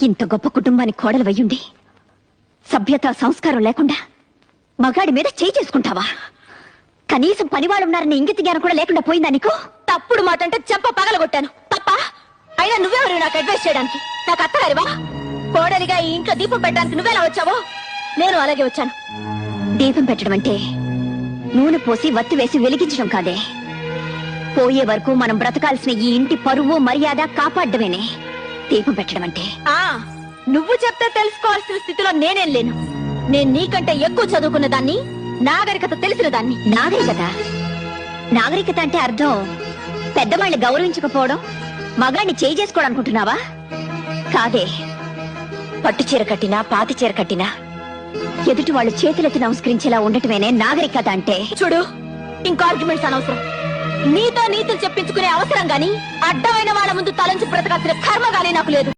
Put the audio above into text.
ఇంత గొప్ప కుటుంబానికి కోడలు వయ్యుండి సభ్యత సంస్కారం లేకుండా మగాడి మీద చేయి చేసుకుంటావా? కనీసం పనివాళ్ళున్నారని ఇంగిత జ్ఞానం కూడా లేకుండా పోయిందా నీకు? తప్పుడు మాట అంటే చెంప పగలగొట్టాను తప్ప. అయినా నువ్వెవరు నాకు అడ్వైస్ చేయడానికి? నాకు అత్తగారివా? కోడలిగా ఈ ఇంట్లో దీపం పెట్టడానికి నువ్వెలా వచ్చావో నేను అలాగే వచ్చాను. దీపం పెట్టడం అంటే నూనె పోసి వత్తి వేసి వెలిగించడం కాదే. పోయే వరకు మనం బ్రతకాల్సిన ఈ ఇంటి పరువు మర్యాద కాపాడమేనే దీపం పెట్టడం అంటే. నువ్వు చెప్తే తెలుసుకోవాల్సిన స్థితిలో నేనేం లేను. నేను నీకంటే ఎక్కువ చదువుకున్న దాన్ని, నాగరికత తెలిసిన దాన్ని. నాగరికత అంటే అర్థం పెద్దవాళ్ళని గౌరవించకపోవడం, మగాన్ని చేయి చేసుకోవాలనుకుంటున్నావా? కాదే. పట్టు చీర కట్టినా పాతి చీర కట్టినా ఎదుటి వాళ్ళు చేతులెత్తి నమస్కరించేలా ఉండటమేనే నాగరికత అంటే. చూడు, ఇంకో ఆర్గ్యుమెంట్స్ అనవసరం. నీతో నీతులు చెప్పించుకునే అవసరం గాని, అడ్డమైన వాళ్ళ ముందు తలంచి బ్రతకాల్సిన కర్మ గానీ నాకు లేదు.